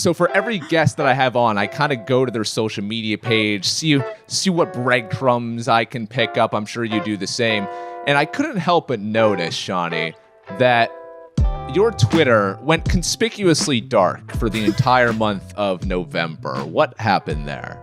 So for every guest that I have on, I kind of go to their social media page, see what breadcrumbs I can pick up. I'm sure you do the same. And I couldn't help but notice, Shanni, that your Twitter went conspicuously dark for the entire month of November. What happened there?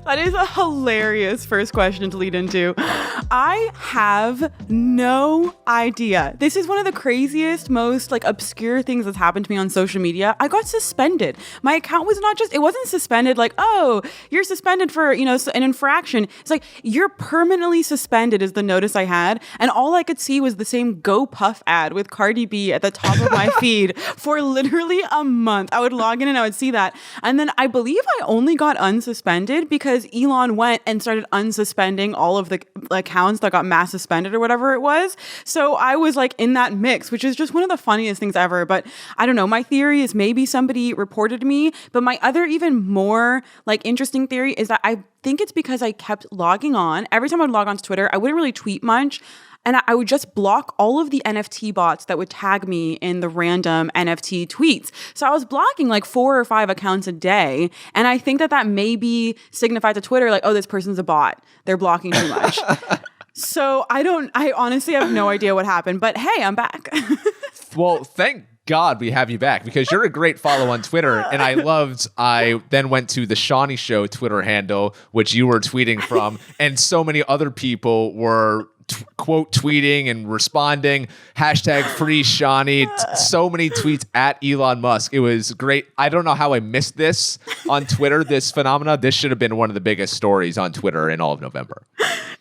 That is a hilarious first question to lead into. I have no idea. This is one of the craziest, most obscure things that's happened to me on social media. I got suspended. My account was it wasn't suspended like, oh, you're suspended for, an infraction. It's like, you're permanently suspended is the notice I had. And all I could see was the same Go Puff ad with Cardi B at the top of my feed for literally a month. I would log in and I would see that. And then I believe I only got unsuspended because Elon went and started unsuspending all of the accounts that got mass suspended or whatever it was. So I was in that mix, which is just one of the funniest things ever. But I don't know. My theory is maybe somebody reported me. But my other even more interesting theory is that I think it's because I kept logging on. Every time I would log on to Twitter, I wouldn't really tweet much. And I would just block all of the NFT bots that would tag me in the random NFT tweets. So I was blocking 4 or 5 accounts a day. And I think that maybe signified to Twitter, oh, this person's a bot. They're blocking too much. So I honestly have no idea what happened. But hey, I'm back. Well, thank God we have you back because you're a great follow on Twitter. And I then went to the Shanni Show Twitter handle, which you were tweeting from. And so many other people were quote tweeting and responding, hashtag free Shanni, so many tweets at Elon Musk. It was great. I don't know how I missed this on Twitter, this phenomena. This should have been one of the biggest stories on Twitter in all of November.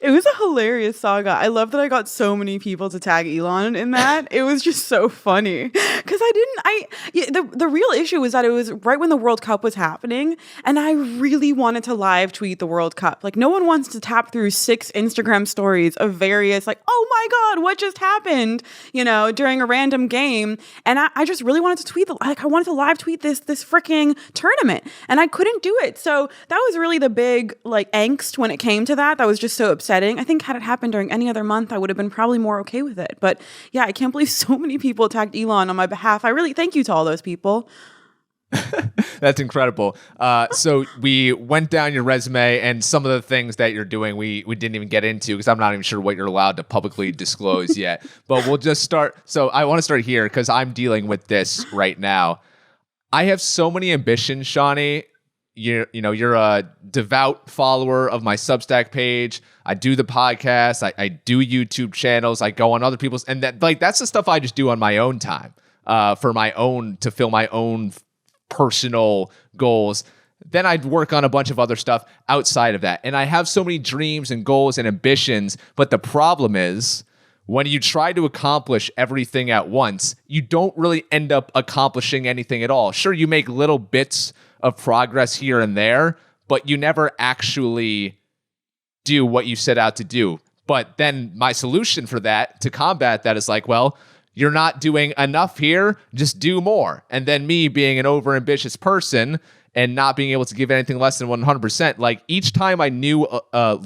It was a hilarious saga. I love that I got so many people to tag Elon in that. It was just so funny because the real issue was that it was right when the World Cup was happening and I really wanted to live tweet the World Cup. No one wants to tap through 6 Instagram stories of various oh my God, what just happened, during a random game. And I just really wanted to tweet, I wanted to live tweet this freaking tournament and I couldn't do it. So that was really the big angst when it came to that. That was just so upsetting. I think had it happened during any other month, I would have been probably more okay with it. But yeah, I can't believe so many people tagged Elon on my behalf. I really thank you to all those people. That's incredible. So we went down your resume and some of the things that you're doing we didn't even get into because I'm not even sure what you're allowed to publicly disclose yet. But we'll just start. So I want to start here because I'm dealing with this right now. I have so many ambitions, Shanni. You're a devout follower of my Substack page. I do the podcast. I do YouTube channels. I go on other people's, and that's the stuff I just do on my own time to fill my own personal goals. Then I'd work on a bunch of other stuff outside of that. And I have so many dreams and goals and ambitions. But the problem is when you try to accomplish everything at once, you don't really end up accomplishing anything at all. Sure, you make little bits of progress here and there, but you never actually do what you set out to do. But then my solution for that, to combat that, is well, you're not doing enough here, just do more. And then me being an overambitious person and not being able to give anything less than 100%, each time I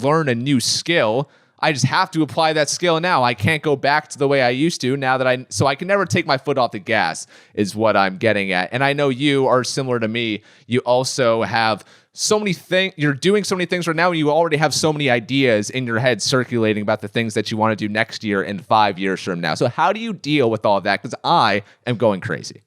learn a new skill, I just have to apply that skill now. I can't go back to the way I used to so I can never take my foot off the gas is what I'm getting at. And I know you are similar to me. You also have so many things, you're doing so many things right now, and you already have so many ideas in your head circulating about the things that you want to do next year and 5 years from now. So how do you deal with all of that? Because I am going crazy.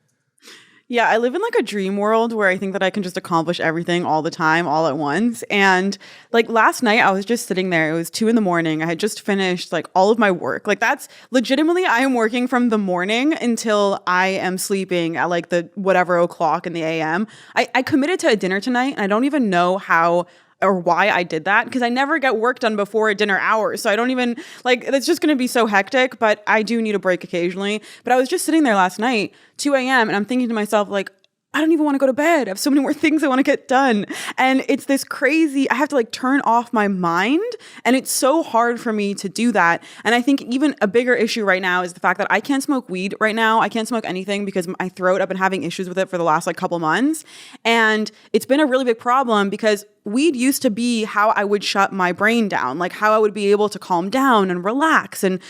Yeah, I live in a dream world where I think that I can just accomplish everything all the time, all at once. And last night I was just sitting there. It was 2 a.m. I had just finished all of my work. That's legitimately, I am working from the morning until I am sleeping at the whatever o'clock in the AM. I committed to a dinner tonight and I don't even know how or why I did that because I never get work done before dinner hours. So I don't even it's just going to be so hectic, but I do need a break occasionally. But I was just sitting there last night, 2 a.m. and I'm thinking to myself, I don't even want to go to bed. I have so many more things I want to get done. And it's this crazy, I have to turn off my mind. And it's so hard for me to do that. And I think even a bigger issue right now is the fact that I can't smoke weed right now. I can't smoke anything because my throat, I've been having issues with it for the last couple months. And it's been a really big problem because weed used to be how I would shut my brain down, like how I would be able to calm down and relax and,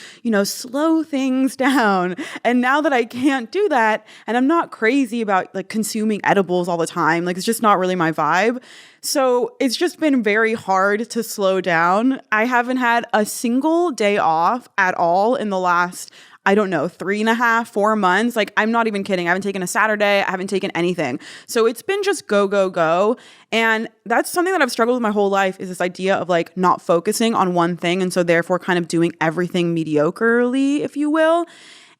slow things down. And now that I can't do that, and I'm not crazy about like consuming edibles all the time, like it's just not really my vibe. So it's just been very hard to slow down. I haven't had a single day off at all in the last, 3.5, 4 months. Like, I'm not even kidding. I haven't taken a Saturday. I haven't taken anything. So it's been just go, go, go. And that's something that I've struggled with my whole life, is this idea of like not focusing on one thing. And so therefore kind of doing everything mediocrely, if you will.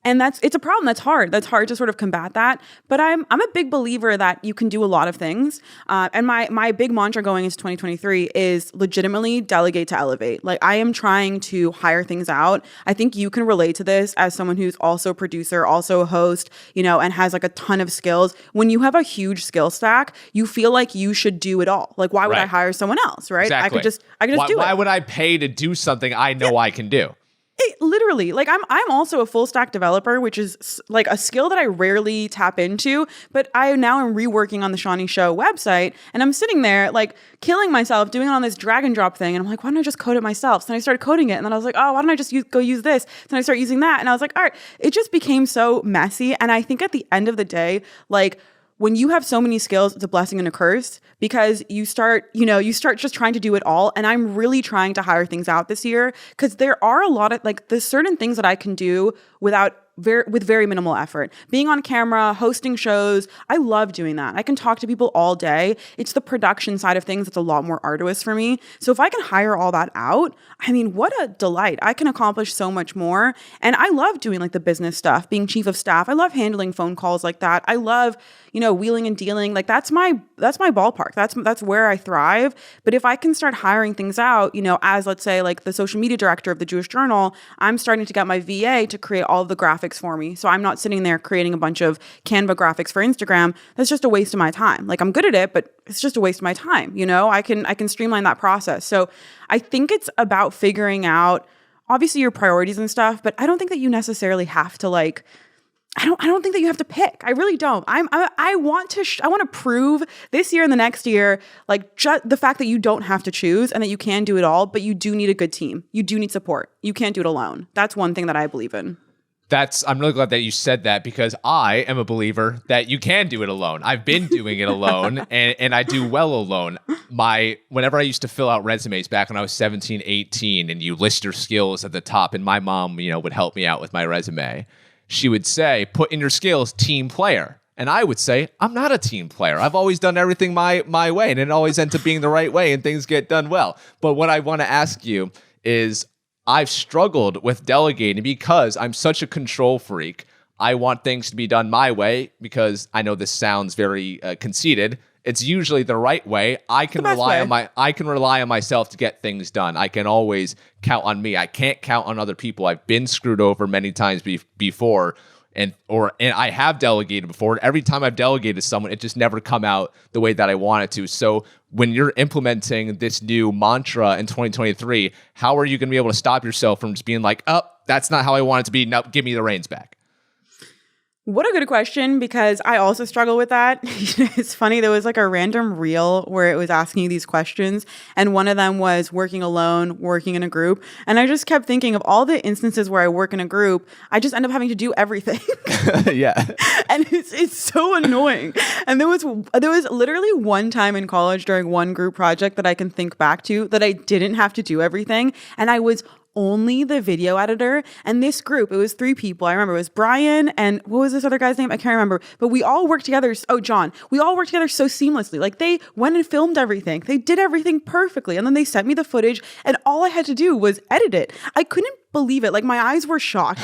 And it's a problem. That's hard. That's hard to sort of combat that. But I'm a big believer that you can do a lot of things. And my big mantra going into 2023 is legitimately delegate to elevate. Like, I am trying to hire things out. I think you can relate to this as someone who's also a producer, also a host, and has like a ton of skills. When you have a huge skill stack, you feel like you should do it all. Like, why would I hire someone else, right? Exactly. I could just do it. Why would I pay to do something I know I can do? Literally, like I'm also a full stack developer, which is like a skill that I rarely tap into, but I now am reworking on the Shanni Show website, and I'm sitting there like killing myself doing it on this drag and drop thing. And I'm like, why don't I just code it myself? So then I started coding it, and then I was like, oh, why don't I just go use this? Then I started using that, and I was like, all right, it just became so messy. And I think at the end of the day, like, when you have so many skills, it's a blessing and a curse, because you start just trying to do it all. And I'm really trying to hire things out this year, because there are a lot of like, there's certain things that I can do with very minimal effort. Being on camera, hosting shows, I love doing that. I can talk to people all day. It's the production side of things that's a lot more arduous for me. So if I can hire all that out, I mean, what a delight. I can accomplish so much more. And I love doing like the business stuff, being chief of staff. I love handling phone calls like that. I love, wheeling and dealing. Like that's my ballpark. That's where I thrive. But if I can start hiring things out, as let's say like the social media director of the Jewish Journal, I'm starting to get my VA to create all of the graphics for me. So I'm not sitting there creating a bunch of Canva graphics for Instagram. That's just a waste of my time. Like, I'm good at it, but it's just a waste of my time. I can streamline that process. So I think it's about figuring out obviously your priorities and stuff, but I don't think that you necessarily have to like, I don't think that you have to pick. I really don't. I want to prove this year and the next year, like, just the fact that you don't have to choose and that you can do it all, but you do need a good team. You do need support. You can't do it alone. That's one thing that I believe in. I'm really glad that you said that, because I am a believer that you can do it alone. I've been doing it alone, and I do well alone. Whenever I used to fill out resumes back when I was 17, 18, and you list your skills at the top, and my mom, would help me out with my resume, she would say, put in your skills, team player. And I would say, I'm not a team player. I've always done everything my way, and it always ends up being the right way, and things get done well. But what I want to ask you is, I've struggled with delegating because I'm such a control freak. I want things to be done my way, because I know this sounds very conceited. It's usually the right way. I can rely on myself to get things done. I can always count on me. I can't count on other people. I've been screwed over many times before, and I have delegated before. Every time I've delegated to someone, it just never come out the way that I want it to. So when you're implementing this new mantra in 2023, how are you going to be able to stop yourself from just being like, oh, that's not how I want it to be. No, give me the reins back? What a good question, because I also struggle with that. It's funny, there was like a random reel where it was asking you these questions, and one of them was working alone, working in a group. And I just kept thinking of all the instances where I work in a group, I just end up having to do everything. Yeah. And it's so annoying. And there was literally one time in college during one group project that I can think back to that I didn't have to do everything. And I was only the video editor. And this group, it was 3 people. I remember it was Brian and what was this other guy's name? I can't remember. But we all worked together. Oh, John. We all worked together so seamlessly. Like, they went and filmed everything. They did everything perfectly. And then they sent me the footage, and all I had to do was edit it. I couldn't believe it. Like, my eyes were shocked.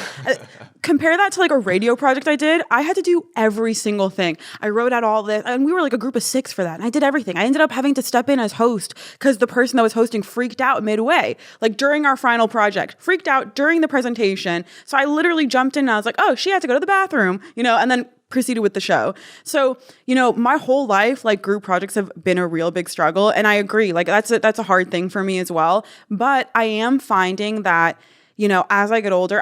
Compare that to like a radio project I did. I had to do every single thing. I wrote out all this, and we were like a group of 6 for that. And I did everything. I ended up having to step in as host because the person that was hosting freaked out midway, like during our final project, freaked out during the presentation. So I literally jumped in and I was like, oh, she had to go to the bathroom, and then proceeded with the show. So, my whole life, like, group projects have been a real big struggle. And I agree, like, that's a hard thing for me as well. But I am finding that, as I get older,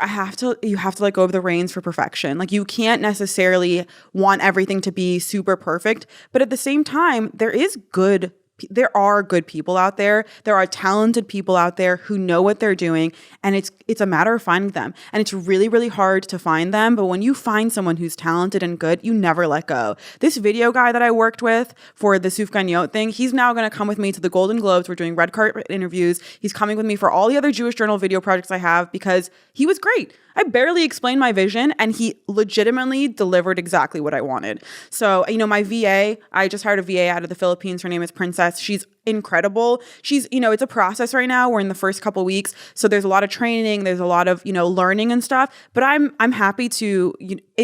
you have to let go of the reins for perfection. Like, you can't necessarily want everything to be super perfect, but at the same time, there is good there are good people out there. There are talented people out there who know what they're doing, and it's a matter of finding them. And it's really, really hard to find them. But when you find someone who's talented and good, you never let go. This video guy that I worked with for the Soufganiot thing, he's now going to come with me to the Golden Globes. We're doing red carpet interviews. He's coming with me for all the other Jewish Journal video projects I have because he was great. I barely explained my vision, and he legitimately delivered exactly what I wanted. So, my VA, I just hired a VA out of the Philippines. Her name is Princess. She's incredible. She's, it's a process right now. We're in the first couple weeks. So there's a lot of training. There's a lot of, learning and stuff. But I'm happy to,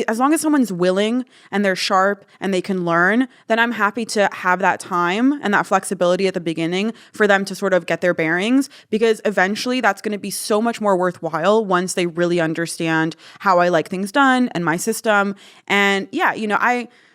as long as someone's willing and they're sharp and they can learn, then I'm happy to have that time and that flexibility at the beginning for them to sort of get their bearings, because eventually that's going to be so much more worthwhile once they really understand how I like things done and my system. And yeah,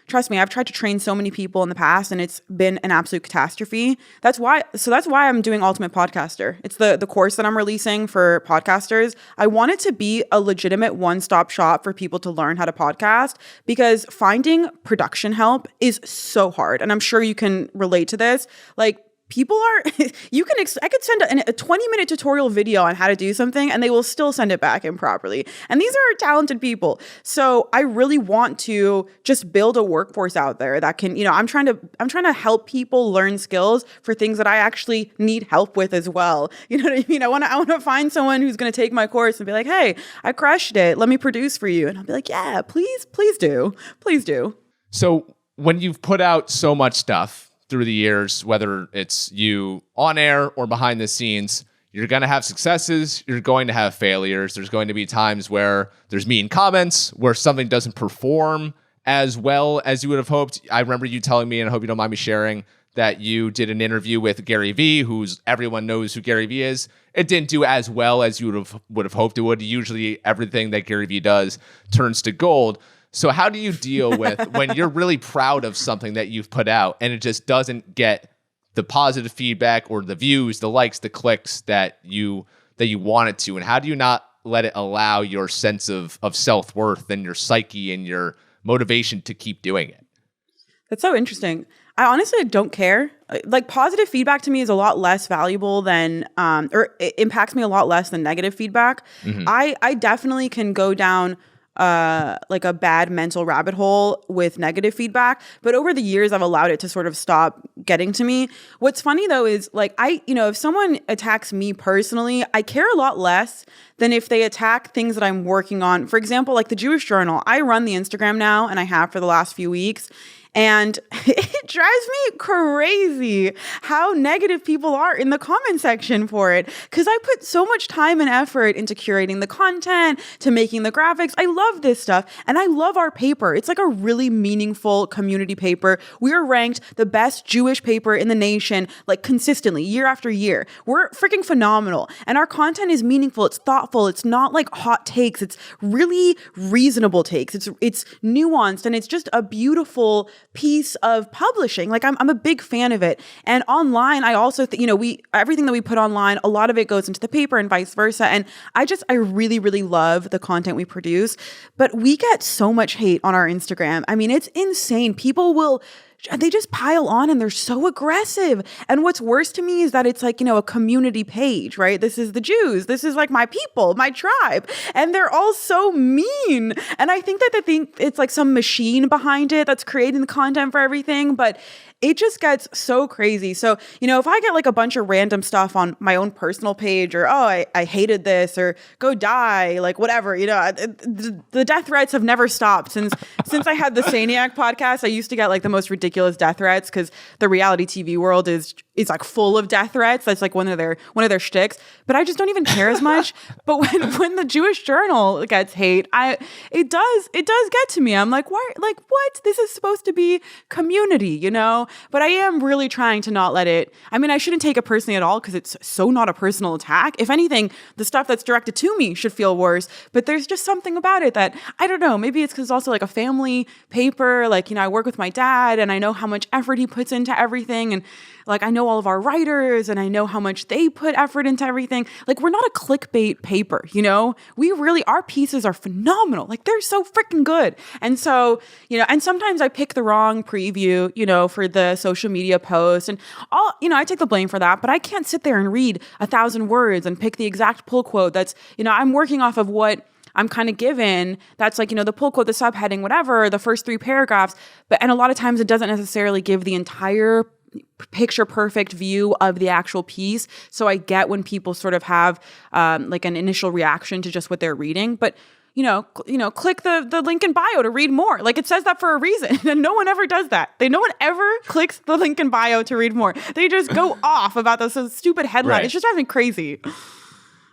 trust me, I've tried to train so many people in the past and it's been an absolute catastrophe. That's why I'm doing Ultimate Podcaster. It's the course that I'm releasing for podcasters. I want it to be a legitimate one-stop shop for people to learn how to podcast, because finding production help is so hard. And I'm sure you can relate to this. Like, people are, I could send a 20-minute tutorial video on how to do something and they will still send it back improperly. And these are talented people. So I really want to just build a workforce out there that can, I'm trying to help people learn skills for things that I actually need help with as well. You know what I mean? I want to find someone who's going to take my course and be like, hey, I crushed it. Let me produce for you. And I'll be like, yeah, please do. Please do. So when you've put out so much stuff through the years, whether it's you on air or behind the scenes, you're going to have successes, you're going to have failures. There's going to be times where there's mean comments, where something doesn't perform as well as you would have hoped. I remember you telling me, and I hope you don't mind me sharing, that you did an interview with Gary Vee, everyone knows who Gary Vee is. It didn't do as well as you would have hoped it would. Usually everything that Gary Vee does turns to gold. So how do you deal with when you're really proud of something that you've put out and it just doesn't get the positive feedback or the views, the likes, the clicks that you want it to? And how do you not let it allow your sense of self-worth and your psyche and your motivation to keep doing it? That's so interesting. I honestly don't care. Like, positive feedback to me is a lot less valuable than, or it impacts me a lot less than negative feedback. Mm-hmm. I definitely can go down like a bad mental rabbit hole with negative feedback. But over the years, I've allowed it to sort of stop getting to me. What's funny though is, like, if someone attacks me personally, I care a lot less than if they attack things that I'm working on. For example, like the Jewish Journal, I run the Instagram now and I have for the last few weeks. And it drives me crazy how negative people are in the comment section for it. Because I put so much time and effort into curating the content, to making the graphics. I love this stuff. And I love our paper. It's like a really meaningful community paper. We are ranked the best Jewish paper in the nation, like consistently, year after year. We're freaking phenomenal. And our content is meaningful. It's thoughtful. It's not like hot takes. It's really reasonable takes. It's nuanced. And it's just a beautiful piece of publishing. Like, I'm a big fan of it. And online, I also everything that we put online, a lot of it goes into the paper and vice versa. And I really, really love the content we produce, but we get so much hate on our Instagram. I mean, it's insane. They just pile on and they're so aggressive. And what's worse to me is that it's like, a community page, right? This is the Jews. This is like my people, my tribe. And they're all so mean. And I think that they think it's like some machine behind it that's creating the content for everything. But it just gets so crazy. So, if I get like a bunch of random stuff on my own personal page, or, oh, I hated this, or go die, like whatever, the death threats have never stopped. Since I had the Saniac podcast, I used to get like the most ridiculous death threats, because the reality TV world is like full of death threats. That's like one of their shticks. But I just don't even care as much. But when the Jewish Journal gets hate, it does get to me. I'm like, why? Like, what? This is supposed to be community, But I am really trying to not let it. I mean, I shouldn't take it personally at all, because it's so not a personal attack. If anything, the stuff that's directed to me should feel worse. But there's just something about it that, I don't know. Maybe it's because it's also like a family paper. Like, I work with my dad and I know how much effort he puts into everything. And like, I know all of our writers and I know how much they put effort into everything. Like, we're not a clickbait paper, you know? Our pieces are phenomenal. Like, they're so freaking good. And so, and sometimes I pick the wrong preview, for the social media post and I take the blame for that, but I can't sit there and read 1,000 words and pick the exact pull quote that's, I'm working off of what I'm kind of given. That's like, the pull quote, the subheading, whatever, the first 3 paragraphs. And a lot of times it doesn't necessarily give the entire picture perfect view of the actual piece. So I get when people sort of have like an initial reaction to just what they're reading. But click the link in bio to read more. Like, it says that for a reason. And no one ever does that. No one ever clicks the link in bio to read more. They just go off about those stupid headlines. Right. It's just driving me crazy.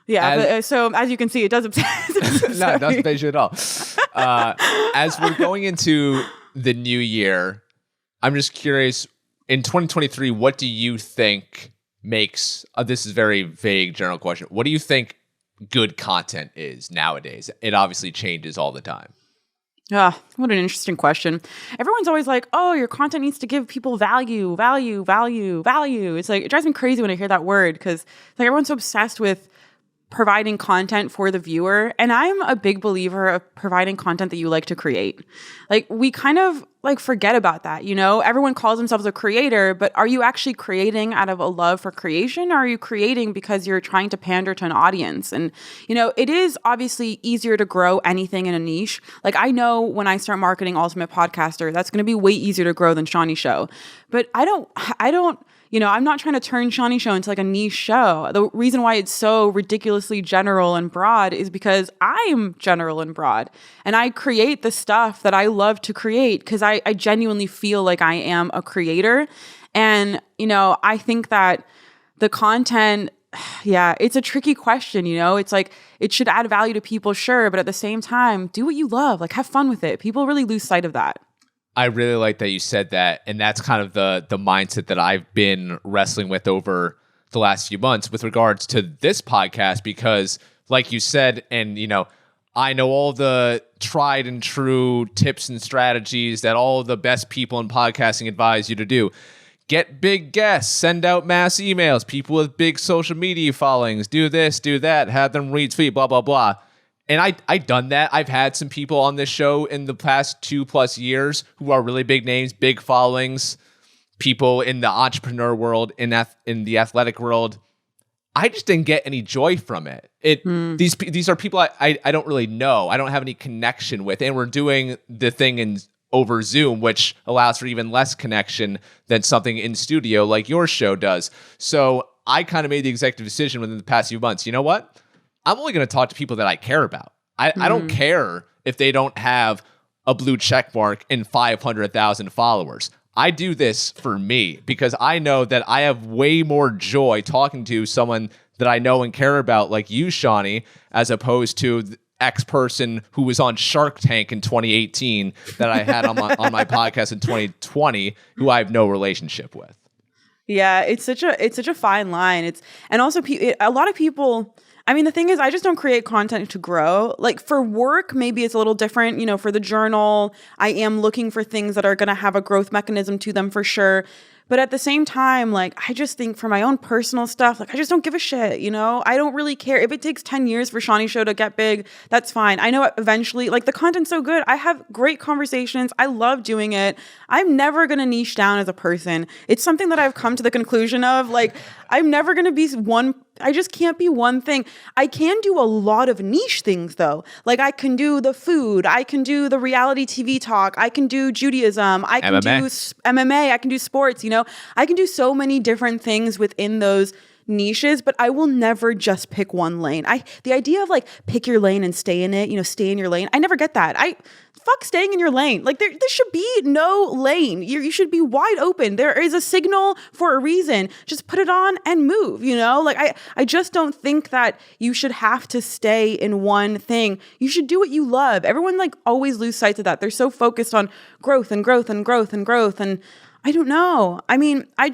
Yeah, so as you can see, it does obsess. No, it doesn't phase you at all. As we're going into the new year, I'm just curious, in 2023, what do you think makes, this is a very vague general question, what do you think good content is nowadays? It obviously changes all the time. What an interesting question. Everyone's always like, oh, your content needs to give people value. It's like, it drives me crazy when I hear that word because like everyone's so obsessed with providing content for the viewer. And I'm a big believer of providing content that you like to create. Like, we kind of like forget about that, Everyone calls themselves a creator, but are you actually creating out of a love for creation? Or are you creating because you're trying to pander to an audience? And, it is obviously easier to grow anything in a niche. Like, I know when I start marketing Ultimate Podcaster, that's going to be way easier to grow than Shanni Show. But I don't, I'm not trying to turn Shanni Show into like a niche show. The reason why it's so ridiculously general and broad is because I'm general and broad. And I create the stuff that I love to create because I genuinely feel like I am a creator. And, I think that the content, it's a tricky question, It's like, it should add value to people, sure. But at the same time, do what you love. Like, have fun with it. People really lose sight of that. I really like that you said that, and that's kind of the mindset that I've been wrestling with over the last few months with regards to this podcast, because like you said, and I know all the tried and true tips and strategies that all the best people in podcasting advise you to do. Get big guests, send out mass emails, people with big social media followings, do this, do that, have them retweet, blah, blah, blah. And I done that. I've had some people on this show in the past 2+ years who are really big names, big followings, people in the entrepreneur world, in the athletic world. I just didn't get any joy from it. These are people I don't really know. I don't have any connection with. And we're doing the thing over Zoom, which allows for even less connection than something in studio like your show does. So I kind of made the executive decision within the past few months. You know what? I'm only going to talk to people that I care about. I don't care if they don't have a blue check mark and 500,000 followers. I do this for me because I know that I have way more joy talking to someone that I know and care about, like you, Shanni, as opposed to the X person who was on Shark Tank in 2018 that I had on my podcast in 2020, who I have no relationship with. Yeah, it's such a fine line. And also a lot of people. I mean, the thing is, I just don't create content to grow. Like, for work, maybe it's a little different. For the journal, I am looking for things that are going to have a growth mechanism to them for sure. But at the same time, like, I just think for my own personal stuff, like, I just don't give a shit, I don't really care. If it takes 10 years for Shanni Show to get big, that's fine. I know eventually, like, the content's so good. I have great conversations. I love doing it. I'm never going to niche down as a person. It's something that I've come to the conclusion of. Like, I'm never going to be I just can't be one thing. I can do a lot of niche things, though. Like, I can do the food. I can do the reality TV talk. I can do Judaism. I can do MMA. I can do sports, I can do so many different things within those niches, but I will never just pick one lane. The idea of like, pick your lane and stay in it, stay in your lane. I never get that. Fuck staying in your lane. Like, there should be no lane. You should be wide open. There is a signal for a reason. Just put it on and move, Like, I just don't think that you should have to stay in one thing. You should do what you love. Everyone like always lose sight of that. They're so focused on growth and growth and growth and growth. And I don't know. I mean, I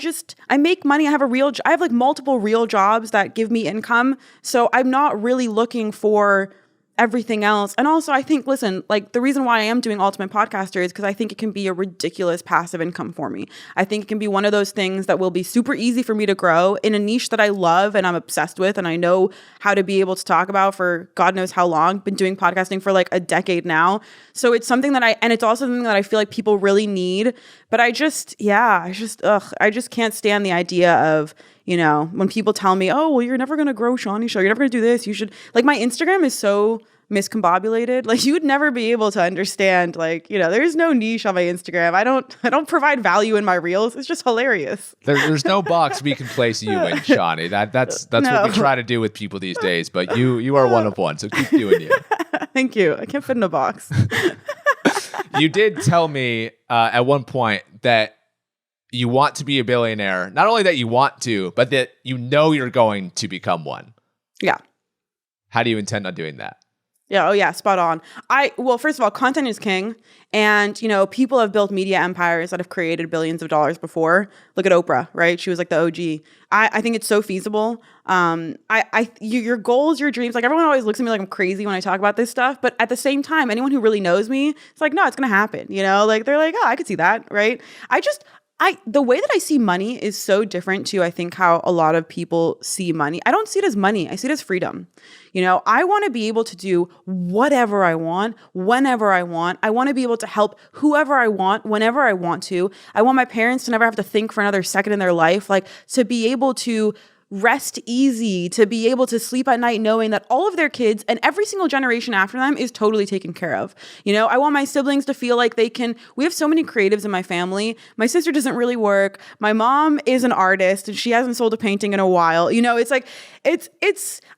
make money. I have like multiple real jobs that give me income. So I'm not really looking for everything else. And also I think, listen, like the reason why I am doing Ultimate Podcaster is because I think it can be a ridiculous passive income for me. I think it can be one of those things that will be super easy for me to grow in a niche that I love and I'm obsessed with and I know how to be able to talk about for God knows how long. Been doing podcasting for like a decade now. So it's something that and it's also something that I feel like people really need. But I just can't stand the idea of, you know, when people tell me, oh, well, you're never going to grow Shanni Show. You're never going to do this. You should, like, my Instagram is so miscombobulated. Like, you would never be able to understand, like, you know, there's no niche on my Instagram. I don't provide value in my reels. It's just hilarious. There's no box we can place you in, Shanni. That's no. What we try to do with people these days. But you are one of one. So keep doing you. Thank you. I can't fit in a box. You did tell me at one point that you want to be a billionaire. Not only that you want to, but that you know you're going to become one. Yeah. How do you intend on doing that? Yeah. Oh, yeah. Spot on. Well, first of all, content is king. And, you know, people have built media empires that have created billions of dollars before. Look at Oprah, right? She was like the OG. I think it's so feasible. Your goals, your dreams, like everyone always looks at me like I'm crazy when I talk about this stuff. But at the same time, anyone who really knows me, it's like, no, it's going to happen. You know, like they're like, oh, I could see that. Right. The way that I see money is so different to, I think, how a lot of people see money. I don't see it as money. I see it as freedom. You know, I want to be able to do whatever I want, whenever I want. I want to be able to help whoever I want, whenever I want to. I want my parents to never have to think for another second in their life, like to be able to rest easy, to be able to sleep at night knowing that all of their kids and every single generation after them is totally taken care of. You know, I want my siblings to feel like we have so many creatives in my family. My sister doesn't really work. My mom is an artist and she hasn't sold a painting in a while. You know, it's like, I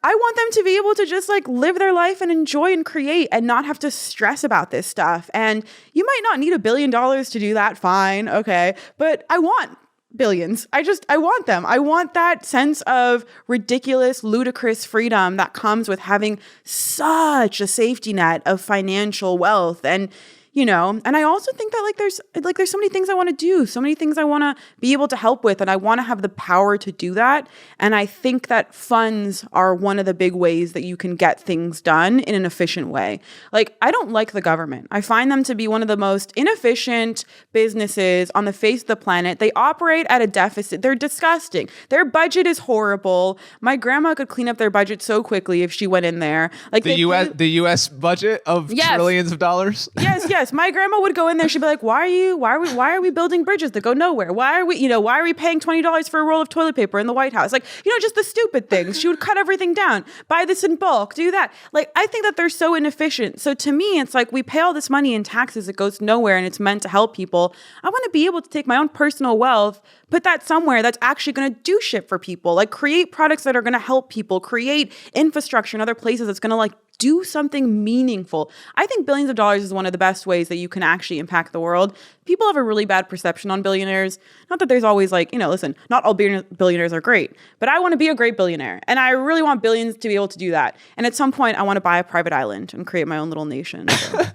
want them to be able to just like live their life and enjoy and create and not have to stress about this stuff. And you might not need $1 billion to do that. Fine. Okay. But I want billions. I want them. I want that sense of ridiculous, ludicrous freedom that comes with having such a safety net of financial wealth. And, you know, and I also think that there's so many things I want to do, so many things I want to be able to help with, and I want to have the power to do that. And I think that funds are one of the big ways that you can get things done in an efficient way. Like, I don't like the government. I find them to be one of the most inefficient businesses on the face of the planet. They operate at a deficit. They're disgusting. Their budget is horrible. My grandma could clean up their budget so quickly if she went in there. Like the U.S. budget of trillions of dollars. Yes. My grandma would go in there. She'd be like, why are we building bridges that go nowhere? Why are we paying $20 for a roll of toilet paper in the White House? Like, you know, just the stupid things. She would cut everything down, buy this in bulk, do that. Like, I think that they're so inefficient. So to me, it's like we pay all this money in taxes. It goes nowhere and it's meant to help people. I want to be able to take my own personal wealth, put that somewhere that's actually going to do shit for people. Like, create products that are going to help people, create infrastructure in other places that's going to like do something meaningful. I think billions of dollars is one of the best ways that you can actually impact the world. People have a really bad perception on billionaires. Not that there's always like, you know, listen, not all billionaires are great, but I want to be a great billionaire. And I really want billions to be able to do that. And at some point, I want to buy a private island and create my own little nation. So.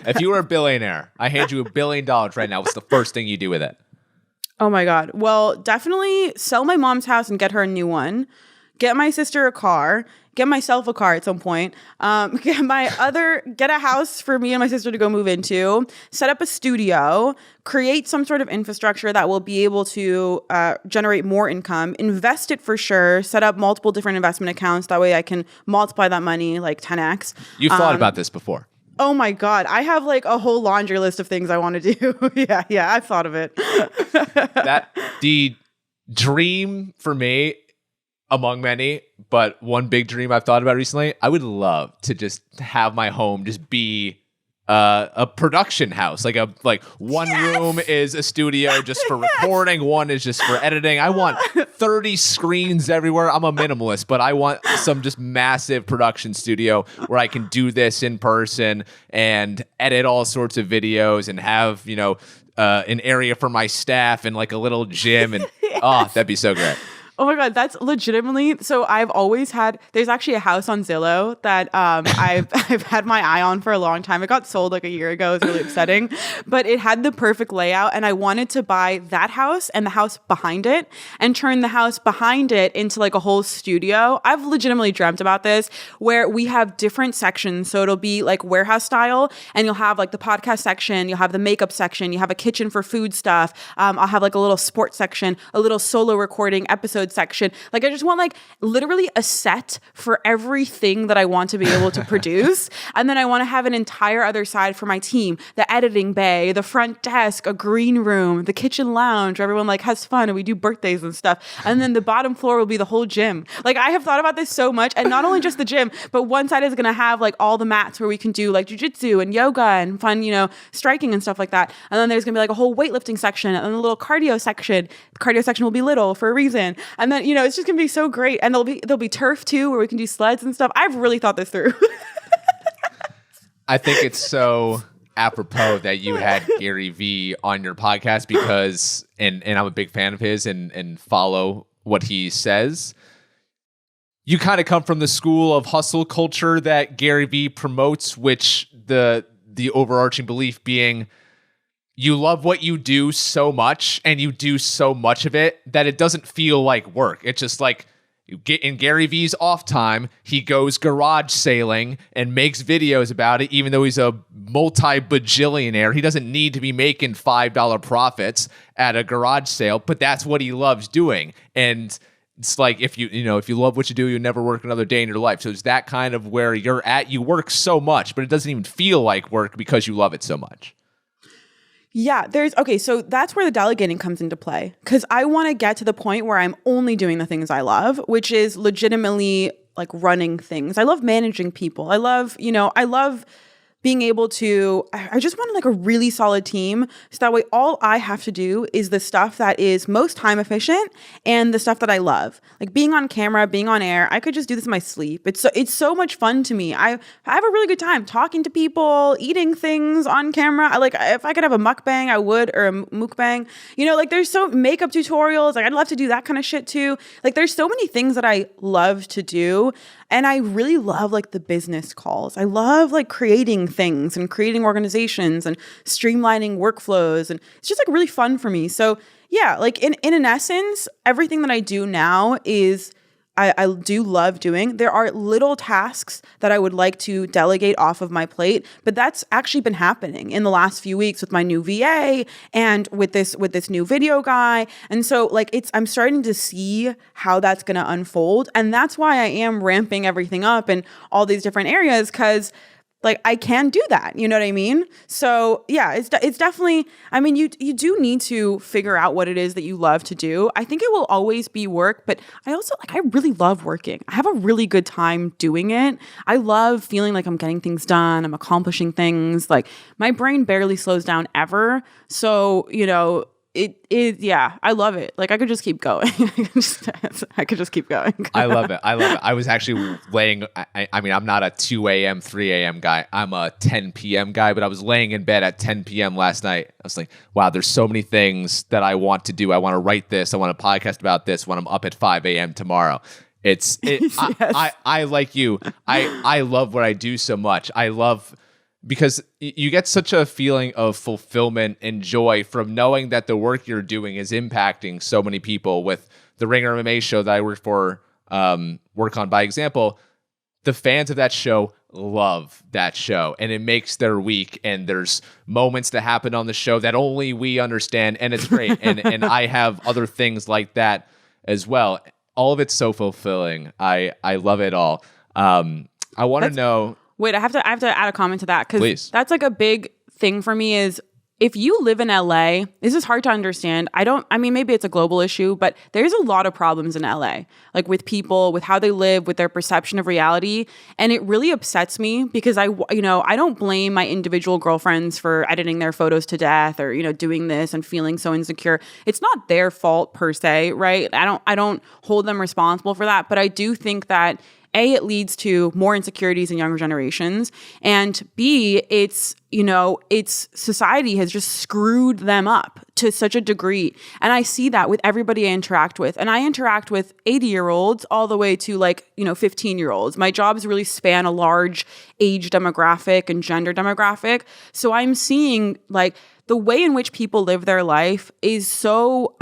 If you were a billionaire, I hand you $1 billion right now. What's the first thing you do with it? Oh my God. Well, definitely sell my mom's house and get her a new one. Get my sister a car. Get myself a car at some point. Get a house for me and my sister to go move into. Set up a studio. Create some sort of infrastructure that will be able to generate more income. Invest it for sure. Set up multiple different investment accounts. That way I can multiply that money like 10x. You've thought about this before. Oh my God. I have like a whole laundry list of things I want to do. Yeah, I've thought of it. The dream for me, among many, but one big dream I've thought about recently, I would love to just have my home just be a production house. Like one room is a studio just for recording, one is just for editing. I want 30 screens everywhere. I'm a minimalist, but I want some just massive production studio where I can do this in person and edit all sorts of videos and have, you know, an area for my staff and like a little gym and that'd be so great. Oh my God, that's legitimately. So I've always had, there's actually a house on Zillow that I've had my eye on for a long time. It got sold like a year ago. It was really upsetting, but it had the perfect layout. And I wanted to buy that house and the house behind it and turn the house behind it into like a whole studio. I've legitimately dreamt about this where we have different sections. So it'll be like warehouse style and you'll have like the podcast section, you'll have the makeup section, you have a kitchen for food stuff. I'll have like a little sports section, a little solo recording episode section. Like I just want like literally a set for everything that I want to be able to produce. And then I want to have an entire other side for my team, the editing bay, the front desk, a green room, the kitchen lounge where everyone like has fun and we do birthdays and stuff. And then the bottom floor will be the whole gym. Like I have thought about this so much, and not only just the gym, but one side is going to have like all the mats where we can do like jujitsu and yoga and fun, striking and stuff like that. And then there's going to be like a whole weightlifting section and then a little cardio section. The cardio section will be little for a reason. And then, it's just going to be so great. And there'll be turf too, where we can do sleds and stuff. I've really thought this through. I think it's so apropos that you had Gary Vee on your podcast because, and I'm a big fan of his and follow what he says. You kind of come from the school of hustle culture that Gary Vee promotes, which the overarching belief being you love what you do so much and you do so much of it that it doesn't feel like work. It's just like you get in Gary Vee's off time, he goes garage sailing and makes videos about it, even though he's a multi-bajillionaire. He doesn't need to be making $5 profits at a garage sale, but that's what he loves doing. And it's like if you love what you do, you'll never work another day in your life. So it's that kind of where you're at. You work so much, but it doesn't even feel like work because you love it so much. Yeah, so that's where the delegating comes into play, because I want to get to the point where I'm only doing the things I love, which is legitimately like running things. I love managing people. I love being able to, I just want like a really solid team. So that way all I have to do is the stuff that is most time efficient and the stuff that I love. Like being on camera, being on air, I could just do this in my sleep. It's so much fun to me. I have a really good time talking to people, eating things on camera. If I could have a mukbang, I would, or a mukbang. There's so makeup tutorials. Like I'd love to do that kind of shit too. Like there's so many things that I love to do. And I really love like the business calls. I love like creating things and creating organizations and streamlining workflows. And it's just like really fun for me. So yeah, like in an essence, everything that I do now is I do love doing. There are little tasks that I would like to delegate off of my plate, but that's actually been happening in the last few weeks with my new VA and with this new video guy. And so like I'm starting to see how that's going to unfold. And that's why I am ramping everything up in all these different areas, because like I can do that, you know what I mean? So yeah, it's definitely, I mean, you do need to figure out what it is that you love to do. I think it will always be work, but I really love working. I have a really good time doing it. I love feeling like I'm getting things done. I'm accomplishing things. Like my brain barely slows down ever. So, yeah, I love it. Like I could just keep going. I could just keep going. I love it. I was actually laying, I mean, I'm not a 2 a.m., 3 a.m. guy. I'm a 10 p.m. guy, but I was laying in bed at 10 p.m. last night. I was like, wow, there's so many things that I want to do. I want to write this. I want to podcast about this when I'm up at 5 a.m. tomorrow. Yes. I like you. I love what I do so much. I love, because you get such a feeling of fulfillment and joy from knowing that the work you're doing is impacting so many people. With the Ringer MMA show that I work for, Work On By Example, the fans of that show love that show, and it makes their week. And there's moments that happen on the show that only we understand, and it's great. and I have other things like that as well. All of it's so fulfilling. I love it all. I want to know. Wait, I have to add a comment to that, because that's like a big thing for me is if you live in LA, this is hard to understand. Maybe it's a global issue, but there's a lot of problems in LA, like with people, with how they live, with their perception of reality. And it really upsets me because I don't blame my individual girlfriends for editing their photos to death or, doing this and feeling so insecure. It's not their fault per se, right? I don't hold them responsible for that. But I do think that A, it leads to more insecurities in younger generations. And B, it's society has just screwed them up to such a degree. And I see that with everybody I interact with. And I interact with 80-year-olds all the way to 15-year-olds. My jobs really span a large age demographic and gender demographic. So I'm seeing the way in which people live their life is so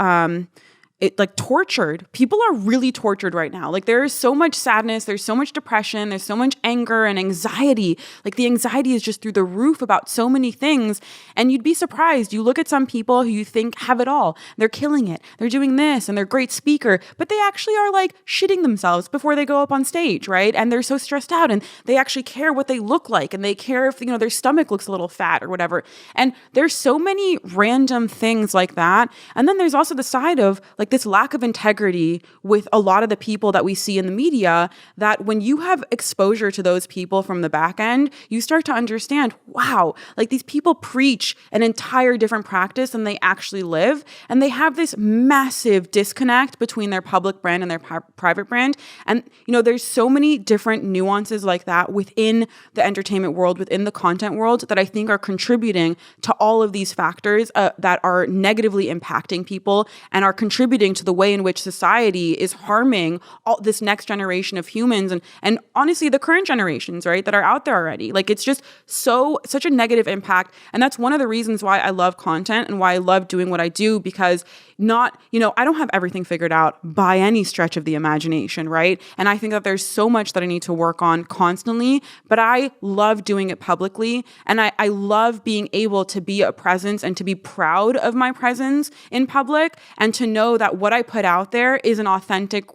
tortured. People are really tortured right now. There is so much sadness, there's so much depression, there's so much anger and anxiety. The anxiety is just through the roof about so many things. And you'd be surprised. You look at some people who you think have it all. They're killing it. They're doing this and they're a great speaker, but they actually are shitting themselves before they go up on stage, right? And they're so stressed out and they actually care what they look like and they care if, their stomach looks a little fat or whatever. And there's so many random things like that. And then there's also the side of this lack of integrity with a lot of the people that we see in the media, that when you have exposure to those people from the back end, you start to understand, wow, these people preach an entire different practice than they actually live. And they have this massive disconnect between their public brand and their private brand. And, there's so many different nuances like that within the entertainment world, within the content world, that I think are contributing to all of these factors that are negatively impacting people and are contributing to the way in which society is harming all this next generation of humans and honestly the current generations, right, that are out there already. It's just such a negative impact. And that's one of the reasons why I love content and why I love doing what I do, because I don't have everything figured out by any stretch of the imagination, right? And I think that there's so much that I need to work on constantly, but I love doing it publicly. And I love being able to be a presence and to be proud of my presence in public and to know that what I put out there is an authentic,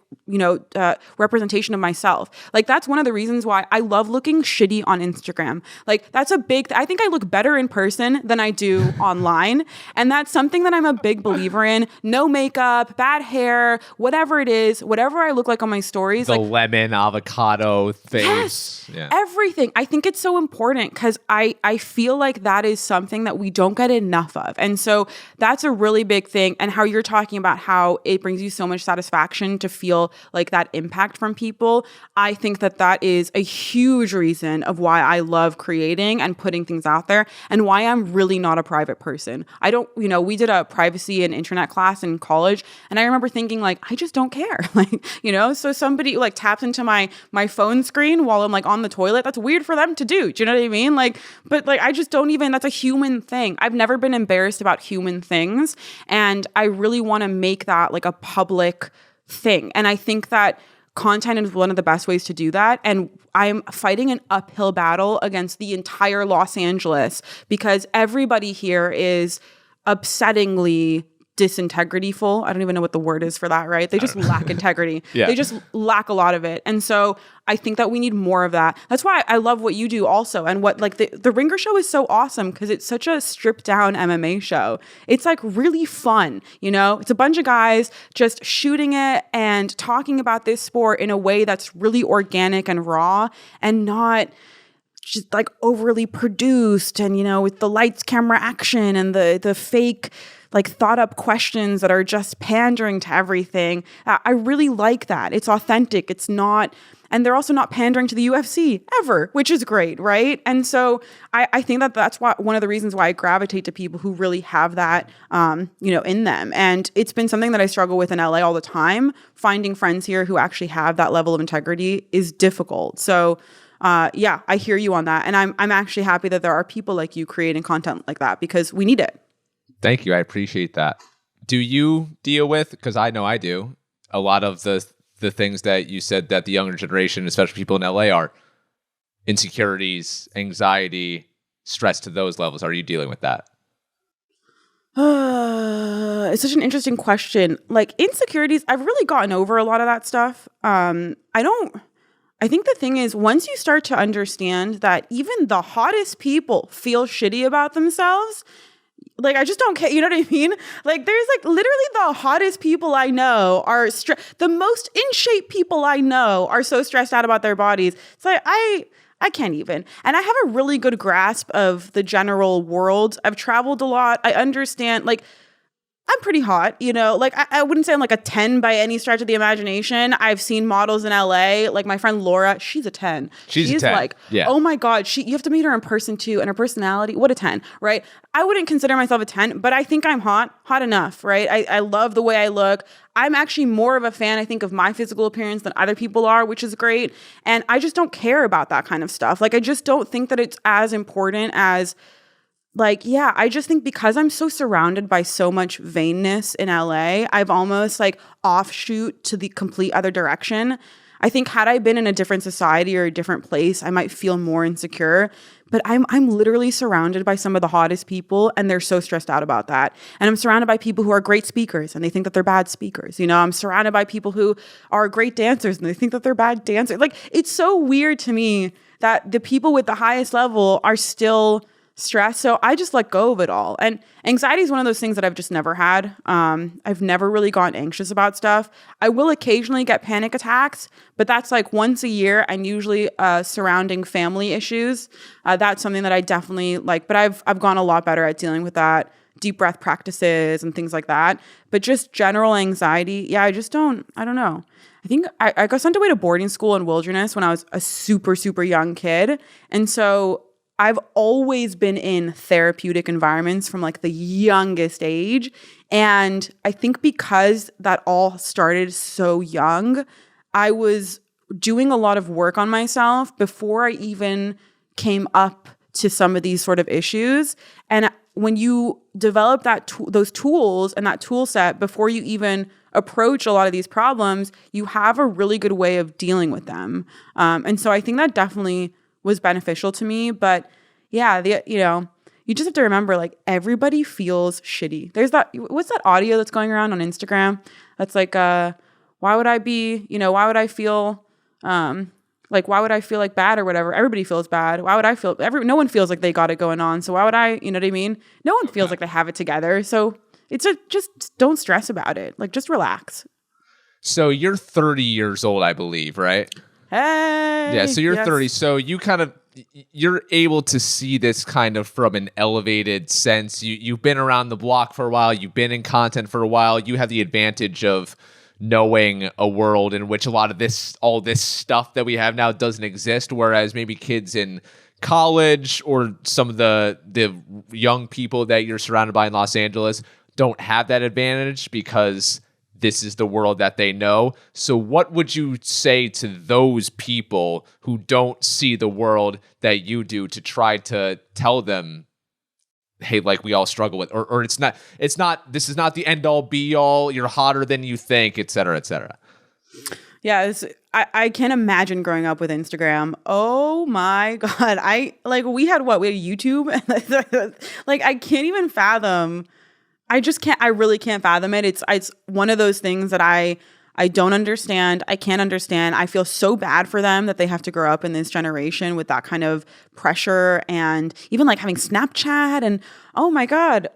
representation of myself. That's one of the reasons why I love looking shitty on Instagram. That's I think I look better in person than I do online. And that's something that I'm a big believer in. No makeup, bad hair, whatever it is, whatever I look like on my stories. The lemon, avocado face. Yes, yeah. Everything. I think it's so important because I feel like that is something that we don't get enough of. And so that's a really big thing. And how you're talking about how it brings you so much satisfaction to feel that impact from people. I think that is a huge reason of why I love creating and putting things out there and why I'm really not a private person. I don't, we did a privacy and internet class in college and I remember thinking I just don't care. So somebody taps into my phone screen while I'm on the toilet. That's weird for them to do. Do you know what I mean? But I just don't even, that's a human thing. I've never been embarrassed about human things. And I really want to make that a public thing. And I think that content is one of the best ways to do that. And I'm fighting an uphill battle against the entire Los Angeles because everybody here is upsettingly disintegrityful. I don't even know what the word is for that, right? They just lack integrity. Yeah. They just lack a lot of it. And so I think that we need more of that. That's why I love what you do also. And what the Ringer Show is so awesome because it's such a stripped down MMA show. It's really fun, It's a bunch of guys just shooting it and talking about this sport in a way that's really organic and raw and not just overly produced and, with the lights, camera, action and the fake thought up questions that are just pandering to everything. I really like that. It's authentic. It's not, and they're also not pandering to the UFC ever, which is great, right? And so I think that's one of the reasons why I gravitate to people who really have that, in them. And it's been something that I struggle with in LA all the time. Finding friends here who actually have that level of integrity is difficult. So yeah, I hear you on that. And I'm actually happy that there are people like you creating content like that because we need it. Thank you. I appreciate that. Do you deal with, because I know I do, a lot of the things that you said that the younger generation, especially people in LA, are insecurities, anxiety, stress to those levels? Are you dealing with that? It's such an interesting question. Insecurities, I've really gotten over a lot of that stuff. I think the thing is, once you start to understand that even the hottest people feel shitty about themselves, I just don't care. You know what I mean? There's literally the hottest people I know are the most in shape people I know are so stressed out about their bodies. It's I can't even. And I have a really good grasp of the general world. I've traveled a lot. I understand I'm pretty hot, you know, like I wouldn't say I'm like a 10 by any stretch of the imagination. I've seen models in LA, like my friend Laura, she's a 10. She's a 10. Like, oh my God, you have to meet her in person too. And her personality, what a 10, right? I wouldn't consider myself a 10, but I think I'm hot enough, right? I love the way I look. I'm actually more of a fan, I think, of my physical appearance than other people are, which is great. And I just don't care about that kind of stuff. Like, I just don't think that it's as important as, like, yeah, I just think because I'm so surrounded by so much vainness in LA, I've almost like offshoot to the complete other direction. I think had I been in a different society or a different place, I might feel more insecure. But I'm literally surrounded by some of the hottest people, and they're so stressed out about that. And I'm surrounded by people who are great speakers, and they think that they're bad speakers. You know, I'm surrounded by people who are great dancers, and they think that they're bad dancers. Like, it's so weird to me that the people with the highest level are still stressed. So I just let go of it all. And anxiety is one of those things that I've just never had. I've never really gotten anxious about stuff. I will occasionally get panic attacks, but that's like once a year, and usually surrounding family issues. That's something that I definitely like, but I've gone a lot better at dealing with that, deep breath practices and things like that. But just general anxiety, yeah, I don't know. I think I got sent away to boarding school in Wilderness when I was a super, super young kid. And so I've always been in therapeutic environments from like the youngest age. And I think because that all started so young, I was doing a lot of work on myself before I even came up to some of these sort of issues. And when you develop those tools and that tool set before you even approach a lot of these problems, you have a really good way of dealing with them. And so I think that definitely was beneficial to me. But yeah, you just have to remember, like, everybody feels shitty. There's what's that audio that's going around on Instagram? That's like, why would I feel, why would I feel like bad or whatever? Everybody feels bad. Why would I feel, no one feels like they got it going on. So why would I, you know what I mean? No one feels like they have it together. So just don't stress about it. Like, just relax. So you're 30 years old, I believe, right? Hey. Yeah, so you're yes. 30. So you're able to see this kind of from an elevated sense. You've been around the block for a while. You've been in content for a while. You have the advantage of knowing a world in which all this stuff that we have now doesn't exist, whereas maybe kids in college or some of the young people that you're surrounded by in Los Angeles don't have that advantage because this is the world that they know. So what would you say to those people who don't see the world that you do to try to tell them, hey, like, we all struggle with, or this is not the end all be all, you're hotter than you think, et cetera, et cetera. Yeah, I can't imagine growing up with Instagram. Oh my God. We had YouTube? Like, I can't even fathom. I really can't fathom it. It's one of those things that I don't understand. I can't understand. I feel so bad for them that they have to grow up in this generation with that kind of pressure, and even like having Snapchat, and oh my God,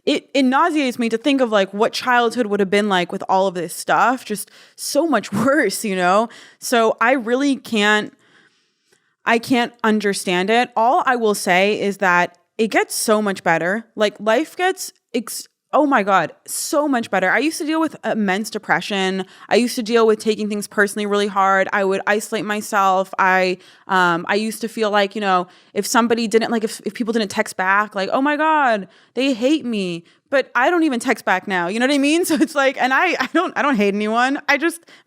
it nauseates me to think of like what childhood would have been like with all of this stuff. Just so much worse, you know? So I really can't understand it. All I will say is that it gets so much better. Like, life gets, oh my God, so much better. I used to deal with immense depression. I used to deal with taking things personally really hard. I would isolate myself. I used to feel like, you know, if somebody didn't, like, if people didn't text back, like, oh my God, they hate me. But I don't even text back now. You know what I mean? So it's like, and I don't hate anyone. I'm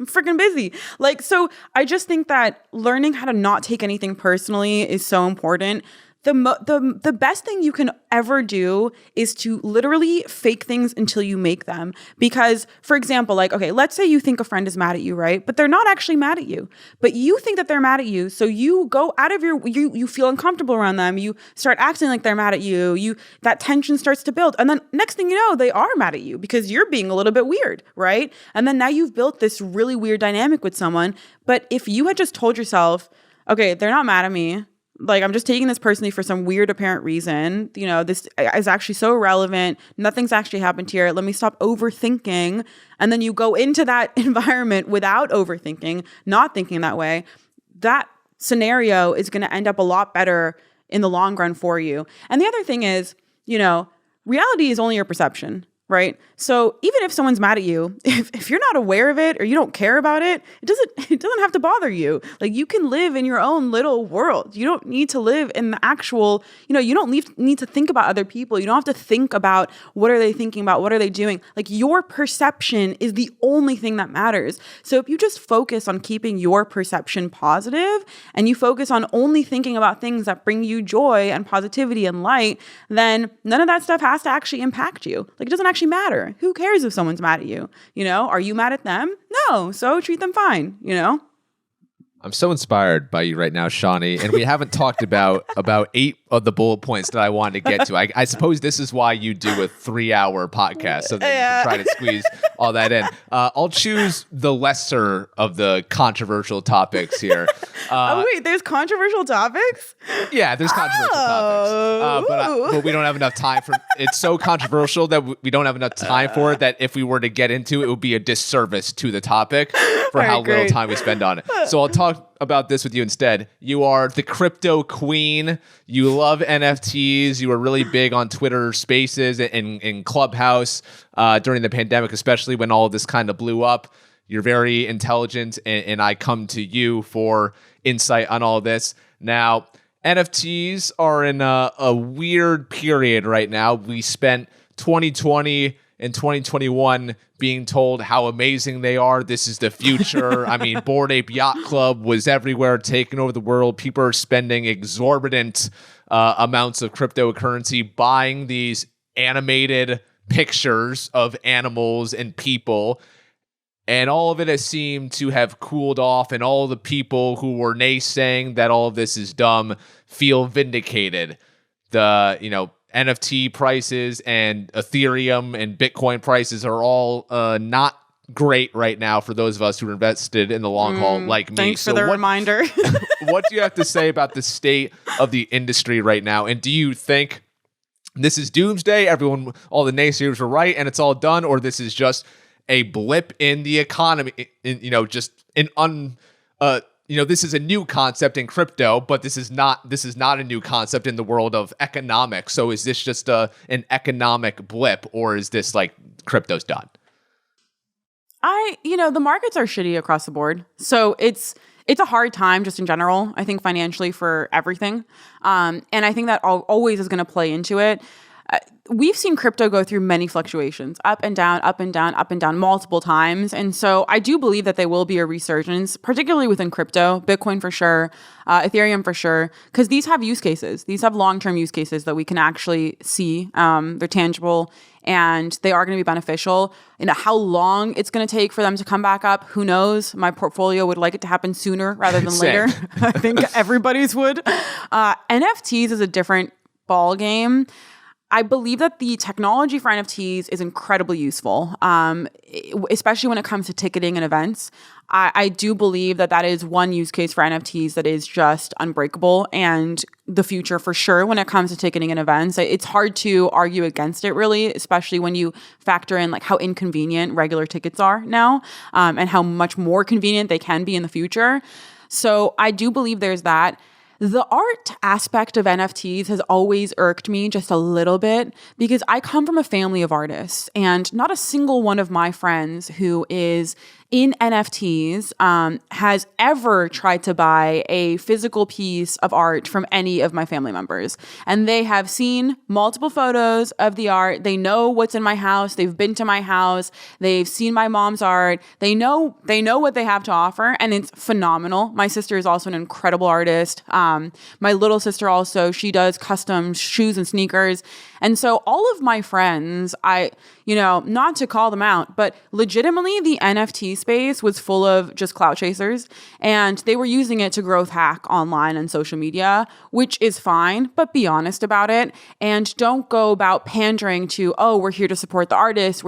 freaking busy. Like, so I just think that learning how to not take anything personally is so important. The best thing you can ever do is to literally fake things until you make them. Because, for example, like, okay, let's say you think a friend is mad at you, right? But they're not actually mad at you. But you think that they're mad at you. So you go out of you feel uncomfortable around them. You start acting like they're mad at you. That tension starts to build. And then next thing you know, they are mad at you because you're being a little bit weird, right? And then now you've built this really weird dynamic with someone. But if you had just told yourself, okay, they're not mad at me. Like, I'm just taking this personally for some weird apparent reason. You know, this is actually so irrelevant. Nothing's actually happened here. Let me stop overthinking. And then you go into that environment without overthinking, not thinking that way. That scenario is going to end up a lot better in the long run for you. And the other thing is, you know, reality is only your perception. right? So even if someone's mad at you, if you're not aware of it or you don't care about it, it doesn't have to bother you. Like, you can live in your own little world. You don't need to live in the actual, you don't need to think about other people. You don't have to think about what are they thinking about, what are they doing. Like, your perception is the only thing that matters. So if you just focus on keeping your perception positive and you focus on only thinking about things that bring you joy and positivity and light, then none of that stuff has to actually impact you. Like, it doesn't actually matter. Who cares if someone's mad at you? Are you mad at them? No. So treat them fine, I'm so inspired by you right now, Shanni, and we haven't talked about 8 of the bullet points that I wanted to get to. I suppose this is why you do a 3-hour podcast, so that you can try to squeeze all that in. I'll choose the lesser of the controversial topics here. Wait, there's controversial topics? Yeah, there's controversial topics, but we don't have enough time for. It's so controversial that we don't have enough time for it. That if we were to get into it, it would be a disservice to the topic for how little time we spend on it. So I'll talk about this with you instead. You are the crypto queen. You love NFTs. You were really big on Twitter Spaces and in Clubhouse during the pandemic, especially when all of this kind of blew up. You're very intelligent, and I come to you for insight on all of this. Now, NFTs are in a weird period right now. We spent 2020 and 2021 being told how amazing they are. This is the future. I mean, Bored Ape Yacht Club was everywhere, taking over the world. People are spending exorbitant amounts of cryptocurrency buying these animated pictures of animals and people. And all of it has seemed to have cooled off, and all the people who were naysaying that all of this is dumb feel vindicated. The, NFT prices and Ethereum and Bitcoin prices are all not great right now for those of us who are invested in the long haul like me. Thanks for the reminder. What do you have to say about the state of the industry right now? And do you think this is doomsday? All the naysayers were right and it's all done, or this is just a blip in the economy? This is a new concept in crypto, but this is not a new concept in the world of economics. So is this just an economic blip, or is this like crypto's done? The markets are shitty across the board. So it's a hard time just in general, I think, financially for everything. And I think that always is going to play into it. We've seen crypto go through many fluctuations, up and down, up and down, up and down multiple times. And so I do believe that there will be a resurgence, particularly within crypto, Bitcoin for sure, Ethereum for sure, because these have use cases. These have long-term use cases that we can actually see. They're tangible and they are going to be beneficial. How long it's going to take for them to come back up, who knows? My portfolio would like it to happen sooner rather than later. I think everybody's would. NFTs is a different ball game. I believe that the technology for NFTs is incredibly useful, especially when it comes to ticketing and events. I do believe that is one use case for NFTs that is just unbreakable, and the future for sure when it comes to ticketing and events. It's hard to argue against it, really, especially when you factor in like how inconvenient regular tickets are now, and how much more convenient they can be in the future. So I do believe there's that. The art aspect of NFTs has always irked me just a little bit because I come from a family of artists, and not a single one of my friends who is in NFTs has ever tried to buy a physical piece of art from any of my family members. And they have seen multiple photos of the art. They know what's in my house. They've been to my house. They've seen my mom's art. They know what they have to offer, and it's phenomenal. My sister is also an incredible artist. My little sister also, she does custom shoes and sneakers. And so all of my friends, not to call them out, but legitimately the NFT space was full of just clout chasers, and they were using it to growth hack online and social media, which is fine, but be honest about it and don't go about pandering to, oh, we're here to support the artist,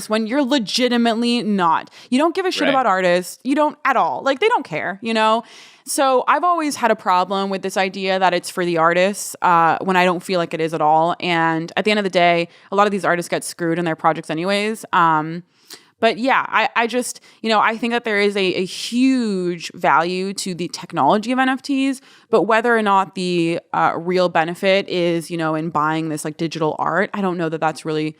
when you're legitimately not. You don't give a shit about artists. You don't at all. Like, they don't care, So I've always had a problem with this idea that it's for the artists when I don't feel like it is at all. And at the end of the day, a lot of these artists get screwed in their projects anyways. But yeah, I just, I think that there is a huge value to the technology of NFTs, but whether or not the real benefit is, in buying this like digital art, I don't know that that's really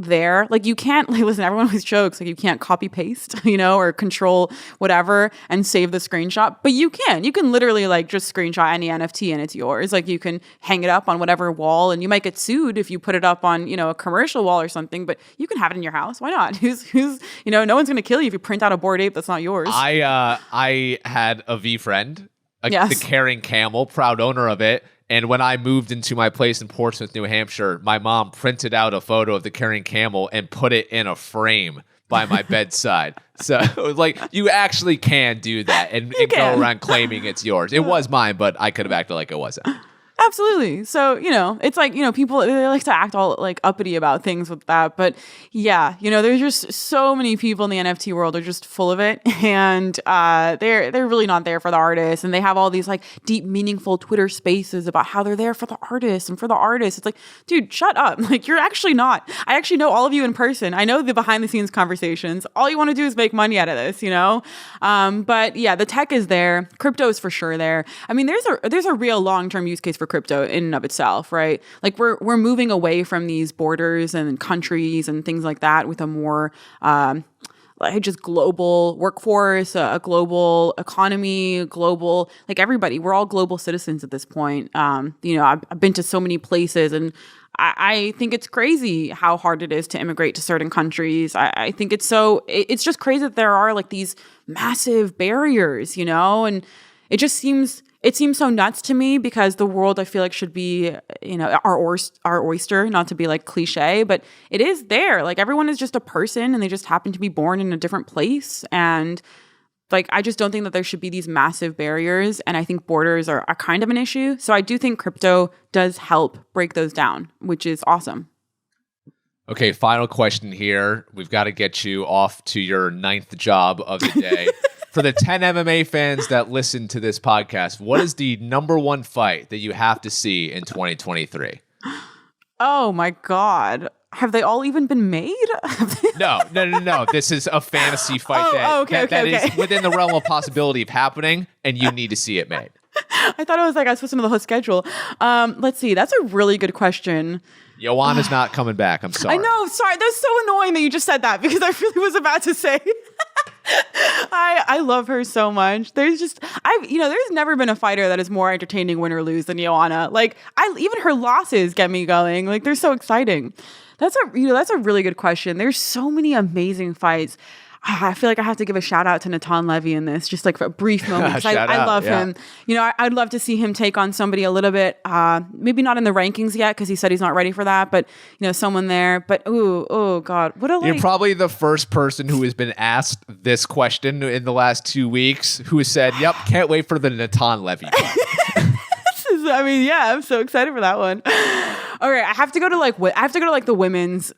there. Like you can't, like, listen, everyone always jokes, like you can't copy paste, you know, or control whatever and save the screenshot, but you can literally like just screenshot any NFT and it's yours. Like you can hang it up on whatever wall, and you might get sued if you put it up on, you know, a commercial wall or something, but you can have it in your house. Why not? Who's, you know, no one's going to kill you if you print out a Bored Ape that's not yours. I had a V friend, Yes. the Caring Camel, proud owner of it. And when I moved into my place in Portsmouth, New Hampshire, my mom printed out a photo of the Caring Camel and put it in a frame by my bedside. So it was like, you actually can do that and go around claiming it's yours. It was mine, but I could have acted like it wasn't. Absolutely. So, you know, it's like, you know, people, they like to act all like uppity about things with that. But yeah, you know, there's just so many people in the NFT world are just full of it. And they're really not there for the artists. And they have all these like deep, meaningful Twitter spaces about how they're there for the artists and for the artists. It's like, dude, shut up. Like, you're actually not. I actually know all of you in person. I know the behind the scenes conversations. All you want to do is make money out of this, you know? But yeah, the tech is there. Crypto is for sure there. I mean, there's a real long-term use case for crypto in and of itself, right? Like we're moving away from these borders and countries and things like that with a more like just global workforce, a global economy, global, like everybody, we're all global citizens at this point. You know, I've been to so many places, and I think it's crazy how hard it is to immigrate to certain countries. I think it's just crazy that there are like these massive barriers, you know, and it seems so nuts to me, because the world, I feel like, should be, you know, our oyster, not to be like cliche, but it is there. Like everyone is just a person and they just happen to be born in a different place. And like, I just don't think that there should be these massive barriers. And I think borders are kind of an issue. So I do think crypto does help break those down, which is awesome. Okay, final question here. We've got to get you off to your 9th job of the day. For the 10 MMA fans that listen to this podcast, what is the number one fight that you have to see in 2023? Oh my God. Have they all even been made? No. This is a fantasy fight that is within the realm of possibility of happening, and you need to see it made. I thought it was like I was supposed to know the whole schedule. Let's see. That's a really good question. Joanna's not coming back. I'm sorry. I know. Sorry. That's so annoying that you just said that, because I really was about to say. I love her so much. There's never been a fighter that is more entertaining, win or lose, than Joanna. Like even her losses get me going. Like they're so exciting. That's a really good question. There's so many amazing fights. I feel like I have to give a shout out to Natan Levy in this, just like for a brief moment, because I love him. You know, I'd love to see him take on somebody a little bit, maybe not in the rankings yet, because he said he's not ready for that, but you know, someone there. But oh God, you're probably the first person who has been asked this question in the last 2 weeks who has said, "Yep, can't wait for the Natan Levy." I mean, yeah, I'm so excited for that one. All right, I have to go to like the women's.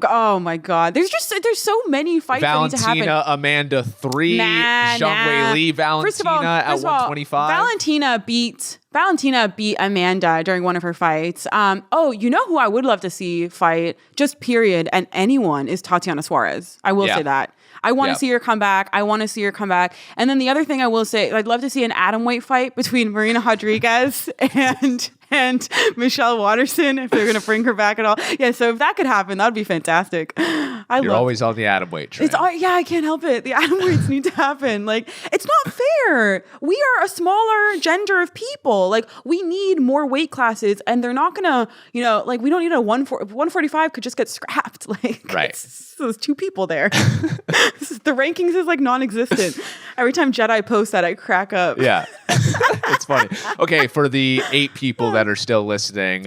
Oh my God! There's so many fights that need to happen. Valentina, Amanda 3, Zhang Wei Li, Valentina at 125. Valentina beat Amanda during one of her fights. You know who I would love to see fight, just period, and anyone, is Tatiana Suarez. I will say that. I want to see her come back. And then the other thing I will say, I'd love to see an atomweight fight between Marina Rodriguez and Michelle Watterson, if they're going to bring her back at all. Yeah, so if that could happen, that would be fantastic. You're always on the atomweight train. I can't help it. The atomweights need to happen. Like, it's not fair. We are a smaller gender of people. Like, we need more weight classes, and they're not going to, you know, like, we don't need 145 could just get scrapped. Like, right. There's 2 people there. The rankings is like non-existent. Every time Jedi posts that, I crack up. Yeah. It's funny. Okay, for the 8 people that are still listening,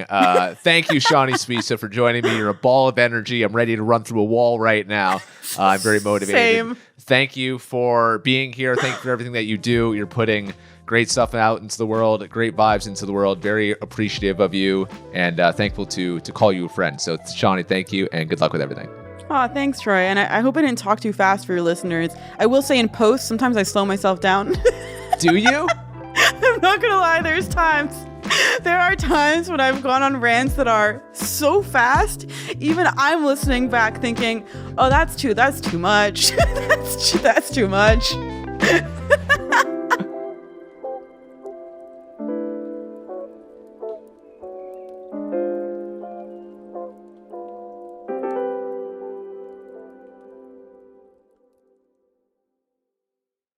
thank you, Shanni Suissa, for joining me. You're a ball of energy. I'm ready to run through a wall right now. I'm very motivated. Same. Thank you for being here. Thank you for everything that you do. You're putting great stuff out into the world, great vibes into the world. Very appreciative of you, and thankful to call you a friend. So, Shanni, thank you, and good luck with everything. Oh, thanks, Troy. And I hope I didn't talk too fast for your listeners. I will say in post, sometimes I slow myself down. Do you? I'm not going to lie. There are times when I've gone on rants that are so fast, even I'm listening back thinking, oh, that's too much. that's too much.